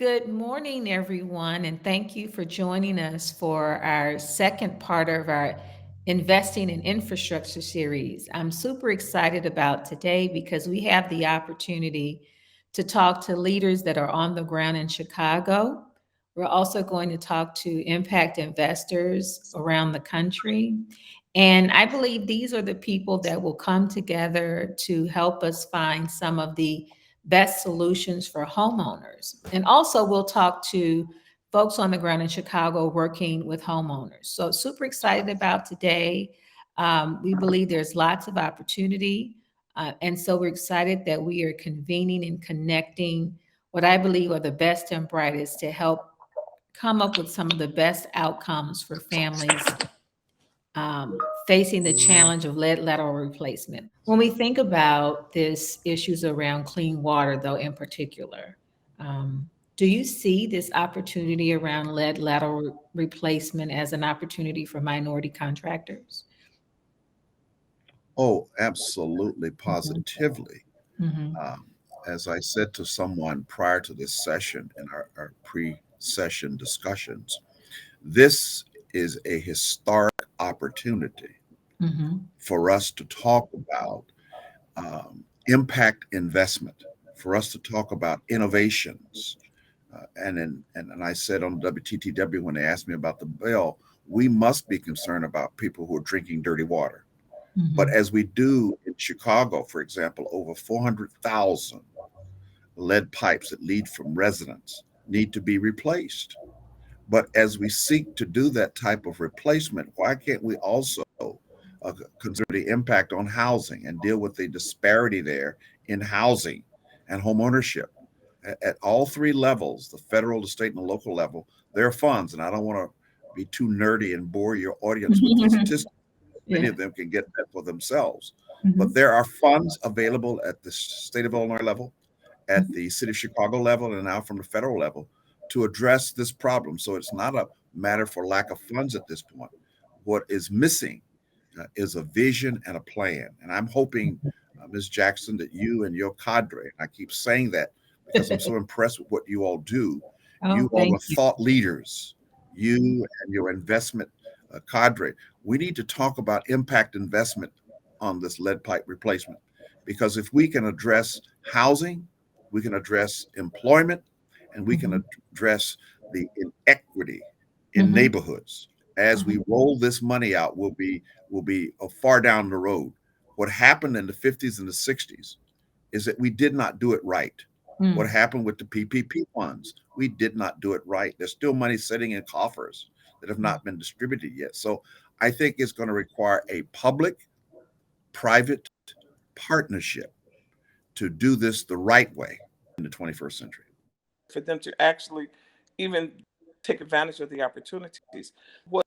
Good morning, everyone, and thank you for joining us for our second part of our Investing in Infrastructure series. I'm super excited about today because we have the opportunity to talk to leaders that are on the ground in Chicago. We're also going to talk to impact investors around the country. And I believe these are the people that will come together to help us find some of the best solutions for homeowners. And also, we'll talk to folks on the ground in Chicago working with homeowners. So, super excited about today. We believe there's lots of opportunity. And so, we're excited that we are convening and connecting what I believe are the best and brightest to help come up with some of the best outcomes for families facing the challenge of lead lateral replacement. When we think about this issues around clean water, though, in particular, do you see this opportunity around lead lateral replacement as an opportunity for minority contractors? Oh, absolutely, Mhm, positively. mhm, Um, as I said to someone prior to this session in our pre session discussions, this is a historic opportunity mhm, for us to talk about impact investment, for us to talk about innovations. And I said on WTTW when they asked me about the bill, we must be concerned about people who are drinking dirty water. But mhm, as we do in Chicago, for example, over 400,000 lead pipes that lead from residents need to be replaced. But as we seek to do that type of replacement, why can't we also consider the impact on housing and deal with the disparity there in housing and homeownership? At all three levels, the federal, the state, and the local level, there are funds. And I don't want to be too nerdy and bore your audience with the mhm. statistics. Many Yeah. of them can get that for themselves. But Mhm, there are funds available at the state of Illinois level, at mhm, the city of Chicago level, and now from the federal level to address this problem. So it's not a matter for lack of funds at this point. What is missing is a vision and a plan. And I'm hoping, Ms. Jackson, that you and your cadre, and I keep saying that because I'm so impressed with what you all do, you Oh, all thank are you. thought leaders, you and your investment cadre. We need to talk about impact investment on this lead pipe replacement because if we can address housing, we can address employment, and we can Mhm, address the inequity in mhm, neighborhoods. As we mhm, roll this money out, we'll be far down the road. What happened in the 50s and the 60s is that we did not do it right. What mm, happened with the PPP funds? We did not do it right. There's still money sitting in coffers that have mm. not been distributed yet. So I think it's going to require a public private partnership to do this the right way in the 21st century. for them to actually even take advantage of the opportunities. What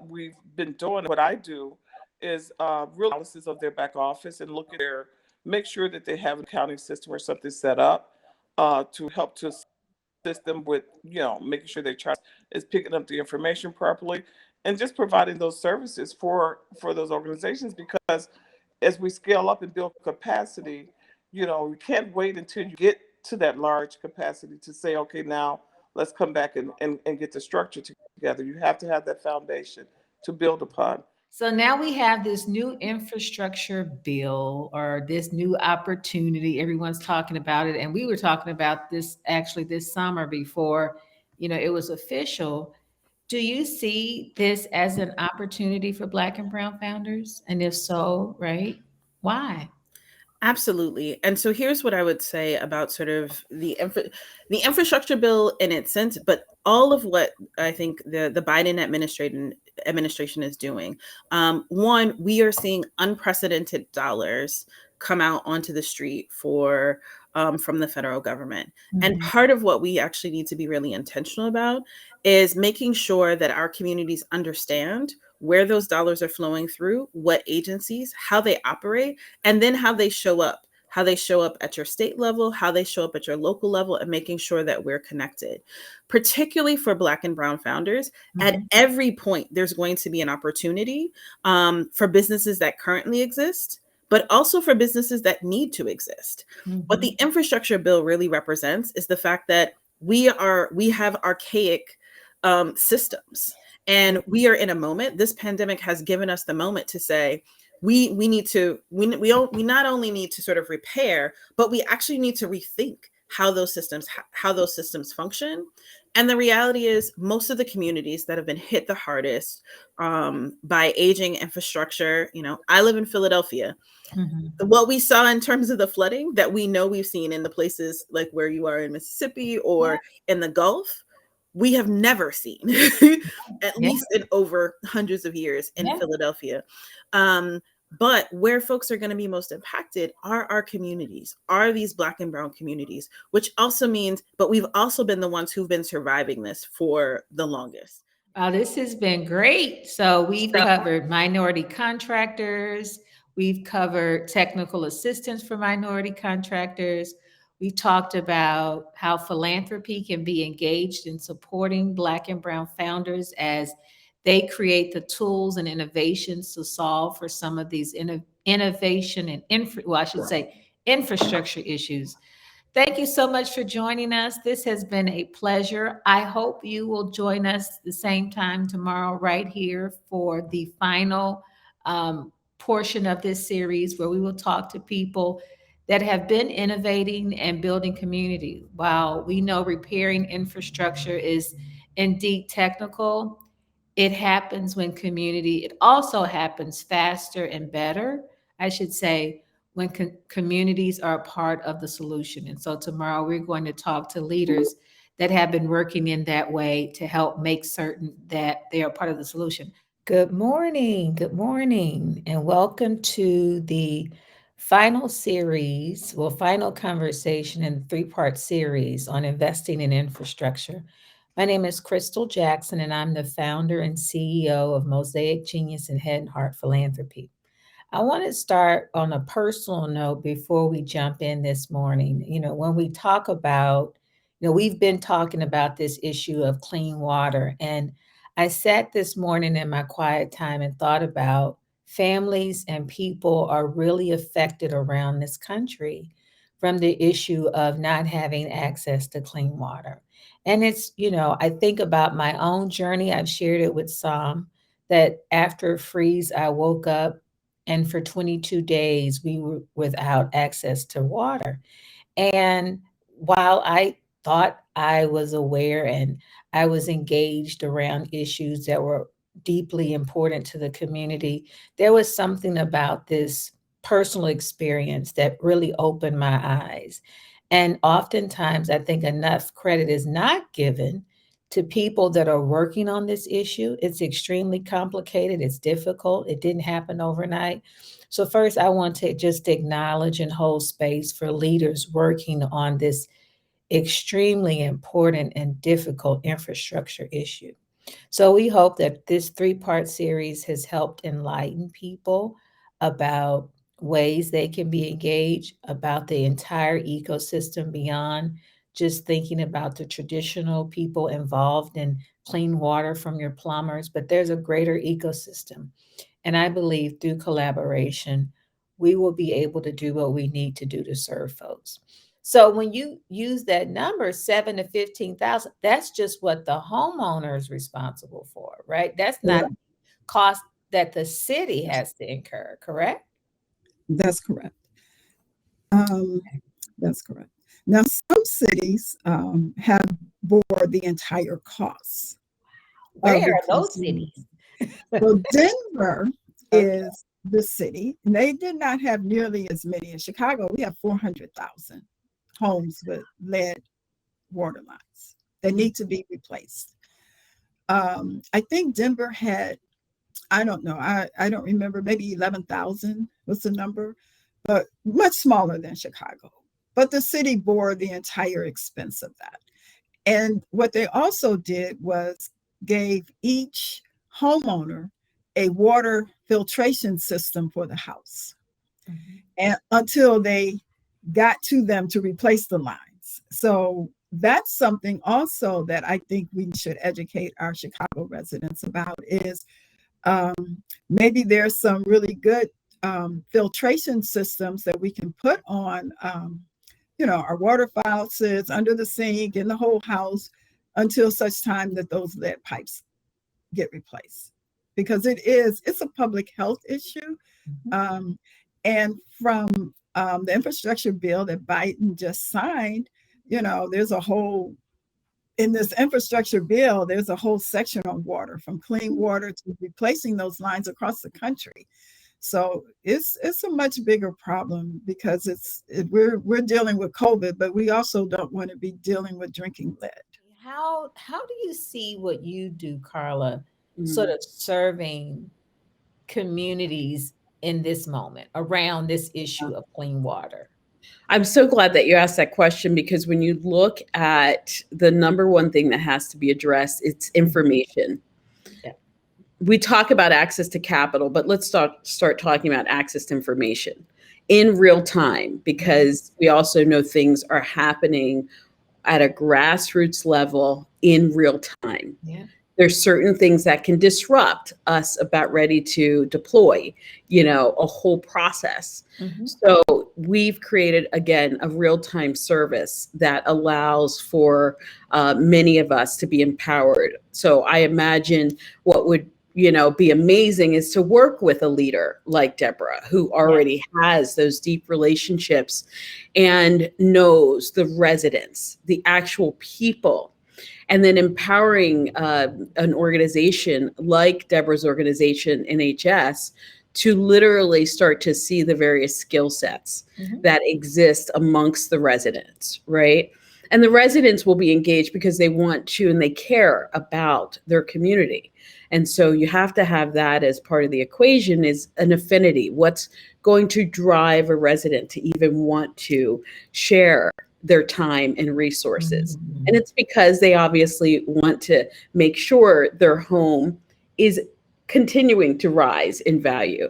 we've been doing, what I do, is real analysis of their back office and look at their, make sure that they have an accounting system or something set up to help to assist them with, making sure their trust is picking up the information properly and just providing those services for those organizations because as we scale up and build capacity, we can't wait until you get to that large capacity to say, okay, now let's come back and get the structure together. You have to have that foundation to build upon. So now we have this new infrastructure bill or this new opportunity. Everyone's talking about it. And we were talking about this actually this summer before, it was official. Do you see this as an opportunity for Black and Brown founders? And if so, right, why? Absolutely. And so here's what I would say about sort of the infrastructure bill in its sense, but all of what I think the Biden administration is doing. One, we are seeing unprecedented dollars come out onto the street for from the federal government. And Mhm, part of what we actually need to be really intentional about is making sure that our communities understand where those dollars are flowing through, what agencies, how they operate, and then how they show up at your state level, how they show up at your local level, and making sure that we're connected. Particularly for Black and Brown founders, at mhm, every point, there's going to be an opportunity for businesses that currently exist, but also for businesses that need to exist. What the mhm, infrastructure bill really represents is the fact that we have archaic systems, and we are in a moment. This pandemic has given us the moment to say we not only need to sort of repair, but we actually need to rethink how those systems function. And the reality is, most of the communities that have been hit the hardest by aging infrastructure, I live in Philadelphia. Mhm. What we saw in terms of the flooding that we know we've seen in the places like where you are in Mississippi Yeah, or in the Gulf, we have never seen, at yeah, least in over hundreds of years in yeah. Philadelphia. Um, but where folks are going to be most impacted are our communities, are these Black and Brown communities, which also means, but we've also been the ones who've been surviving this for the longest. This has been great. So we've covered minority contractors. We've covered technical assistance for minority contractors. We talked about how philanthropy can be engaged in supporting Black and Brown founders as they create the tools and innovations to solve for some of these innovation and well, I should say infrastructure issues. Thank you so much for joining us. This has been a pleasure. I hope you will join us the same time tomorrow, right here, for the final portion of this series where we will talk to people that have been innovating and building community. While we know repairing infrastructure is indeed technical, it happens when community, it also happens faster and better, I should say, when communities are a part of the solution. And so tomorrow we're going to talk to leaders that have been working in that way to help make certain that they are part of the solution. Good morning, and welcome to the final series, well, final conversation in the three-part series on investing in infrastructure. My name is Crystal Jackson, and I'm the founder and CEO of Mosaic Genius and Heart Philanthropy. I want to start on a personal note before we jump in this morning. When we talk about, we've been talking about this issue of clean water. And I sat this morning in my quiet time and thought about families and people are really affected around this country from the issue of not having access to clean water. And it's, I think about my own journey. I've shared it with some that after a freeze, I woke up and for 22 days, we were without access to water. And while I thought I was aware and I was engaged around issues that were deeply important to the community, there was something about this personal experience that really opened my eyes. And oftentimes, I think enough credit is not given to people that are working on this issue. It's extremely complicated, it's difficult, it didn't happen overnight. So, first, I want to just acknowledge and hold space for leaders working on this extremely important and difficult infrastructure issue. So, we hope that this three-part series has helped enlighten people about ways they can be engaged, about the entire ecosystem beyond just thinking about the traditional people involved in clean water from your plumbers, but there's a greater ecosystem. And I believe through collaboration, we will be able to do what we need to do to serve folks. So when you use that number, 7 to 15,000, that's just what the homeowner is responsible for, right? That's not Correct. cost that the city has to incur, correct? That's correct. Um, that's correct. Now, some cities have bore the entire cost Where of are those replacing. cities? So Denver Okay. is the city, and they did not have nearly as many as Chicago. We have 400,000 homes with lead water lines that need to be replaced. I think Denver had, I don't know, I don't remember, maybe 11,000 was the number, but much smaller than Chicago. But the city bore the entire expense of that. And what they also did was gave each homeowner a water filtration system for the house, Mhm. and until they got to them to replace the lines. So that's something also that I think we should educate our Chicago residents about is um, maybe there's some really good filtration systems that we can put on our water faucets under the sink in the whole house until such time that those lead pipes get replaced, because it's a public health issue. Um, and from the infrastructure bill that Biden just signed, there's a whole in this infrastructure bill, there's a whole section on water, from clean water to replacing those lines across the country. So it's a much bigger problem, because we're dealing with COVID, but we also don't want to be dealing with drinking lead. How do you see what you do, Carla, sort of serving communities in this moment around this issue of clean water? I'm so glad that you asked that question, because when you look at the number one thing that has to be addressed, it's information. Yeah. We talk about access to capital, but let's start talking about access to information in real time, because we also know things are happening at a grassroots level in real time. Yeah. There's certain things that can disrupt us about ready to deploy, a whole process. So we've created, again, a real-time service that allows for many of us to be empowered. So I imagine what would be amazing is to work with a leader like Deborah, who already has those deep relationships and knows the residents, the actual people, and then empowering an organization like Deborah's organization, NHS, to literally start to see the various skill sets that exist amongst the residents, right? And the residents will be engaged because they want to and they care about their community. And so you have to have that as part of the equation, is an affinity. What's going to drive a resident to even want to share their time and resources? And it's because they obviously want to make sure their home is continuing to rise in value.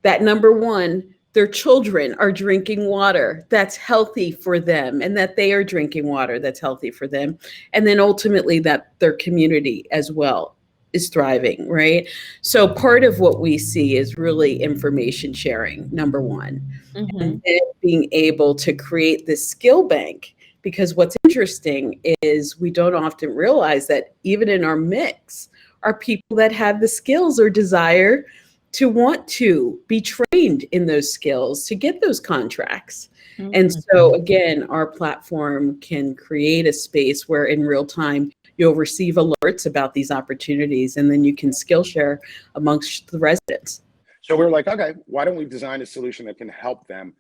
That number one, their children are drinking water that's healthy for them, and that they are drinking water that's healthy for them. And then ultimately that their community as well is thriving, right? So part of what we see is really information sharing, number one, and then being able to create this skill bank. Because what's interesting is we don't often realize that even in our mix are people that have the skills or desire to want to be trained in those skills to get those contracts. And so again, our platform can create a space where in real time you'll receive alerts about these opportunities, and then you can skill share amongst the residents. So we're like, okay, why don't we design a solution that can help them?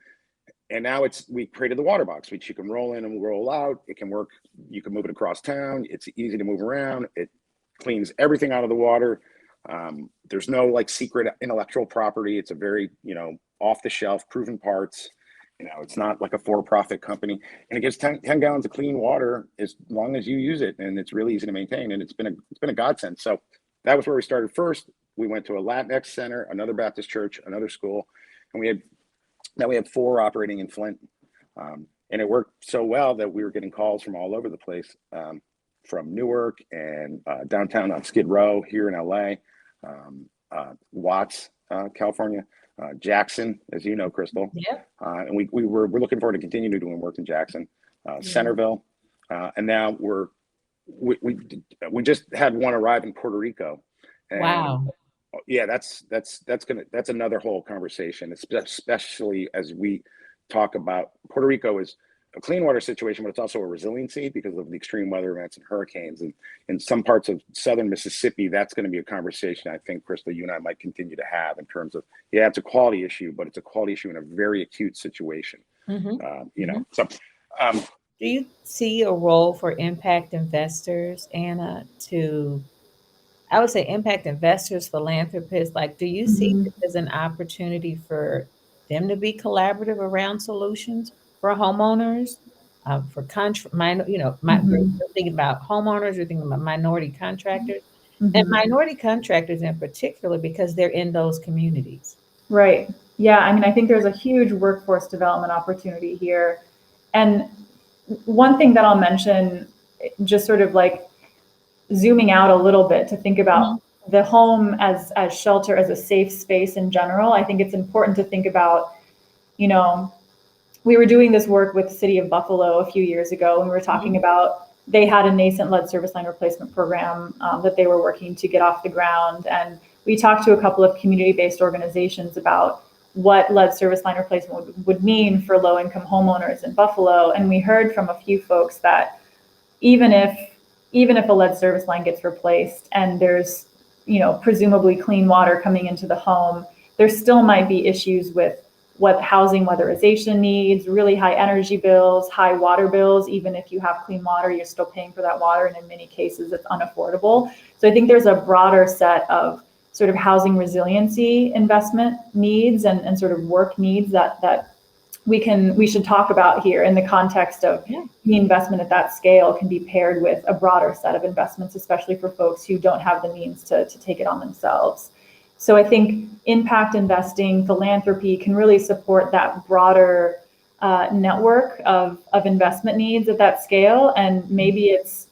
And now we created the water box, which you can roll in and roll out. It can work. You can move it across town. It's easy to move around. It cleans everything out of the water. There's no like secret intellectual property. It's a very, off the shelf, proven parts. It's not like a for-profit company, and it gives 10 gallons of clean water as long as you use it. And it's really easy to maintain. And it's been a godsend. So that was where we started first. We went to a Latinx center, another Baptist church, another school, and we had 4 operating in Flint. And it worked so well that we were getting calls from all over the place, from Newark and downtown on Skid Row here in LA, Watts, California, Jackson, as you know, Crystal. And we're looking forward to continuing doing work in Jackson, Centerville, and now we just had one arrive in Puerto Rico. And Wow. Yeah, that's another whole conversation, especially as we talk about Puerto Rico is a clean water situation, but it's also a resiliency because of the extreme weather events and hurricanes. And in some parts of southern Mississippi, that's going to be a conversation I think, Crystal, you and I might continue to have in terms of, it's a quality issue, but it's a quality issue in a very acute situation. So do you see a role for impact investors, Anna, I would say impact investors, philanthropists, like, do you see this as an opportunity for them to be collaborative around solutions for homeowners, for we're thinking about homeowners, we're thinking about minority contractors, and minority contractors in particular, because they're in those communities. Right. Yeah. I mean, I think there's a huge workforce development opportunity here. And one thing that I'll mention, just sort of like zooming out a little bit to think about the home as shelter, as a safe space in general, I think it's important to think about, we were doing this work with the city of Buffalo a few years ago, and we were talking about, they had a nascent lead service line replacement program that they were working to get off the ground. And we talked to a couple of community-based organizations about what lead service line replacement would mean for low-income homeowners in Buffalo. And we heard from a few folks that even if a lead service line gets replaced and there's, presumably clean water coming into the home, there still might be issues with what housing weatherization needs, really high energy bills, high water bills. Even if you have clean water, you're still paying for that water, and in many cases it's unaffordable. So I think there's a broader set of sort of housing resiliency investment needs and sort of work needs that we should talk about here in the context of the investment at that scale can be paired with a broader set of investments, especially for folks who don't have the means to take it on themselves. So I think impact investing, philanthropy can really support that broader network of investment needs at that scale. And maybe it's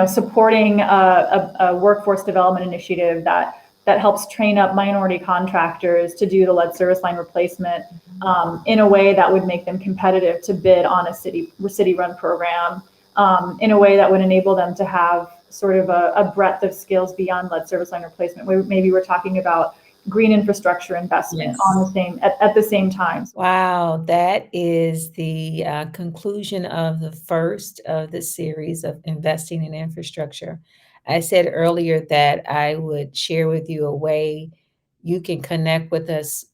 supporting a workforce development initiative that helps train up minority contractors to do the lead service line replacement in a way that would make them competitive to bid on a city-run program, in a way that would enable them to have sort of a breadth of skills beyond lead service line replacement. Maybe we're talking about green infrastructure investment at the same time. Wow, that is the conclusion of the first of the series of investing in infrastructure. I said earlier that I would share with you a way you can connect with us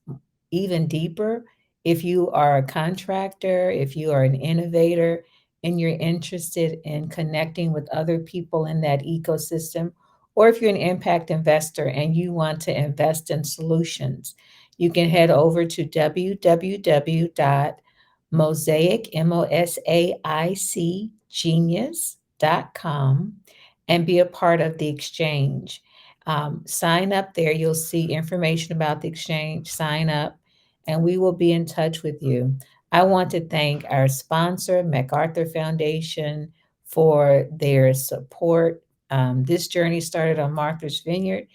even deeper if you are a contractor, if you are an innovator, and you're interested in connecting with other people in that ecosystem, or if you're an impact investor and you want to invest in solutions, you can head over to www.mosaic, MOSAIC, genius.com and be a part of the exchange. Sign up there. You'll see information about the exchange. Sign up, and we will be in touch with you. I want to thank our sponsor, MacArthur Foundation, for their support. This journey started on Martha's Vineyard,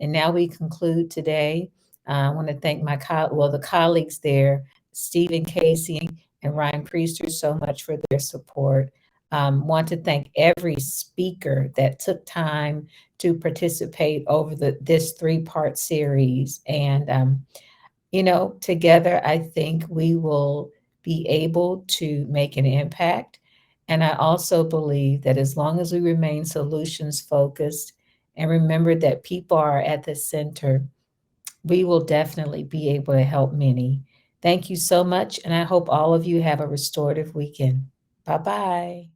and now we conclude today. I want to thank the colleagues there, Stephen Casey and Ryan Priester, so much for their support. Want to thank every speaker that took time to participate over this three-part series. And, together, I think we will be able to make an impact. And I also believe that as long as we remain solutions focused and remember that people are at the center, we will definitely be able to help many. Thank you so much. And I hope all of you have a restorative weekend. Bye-bye.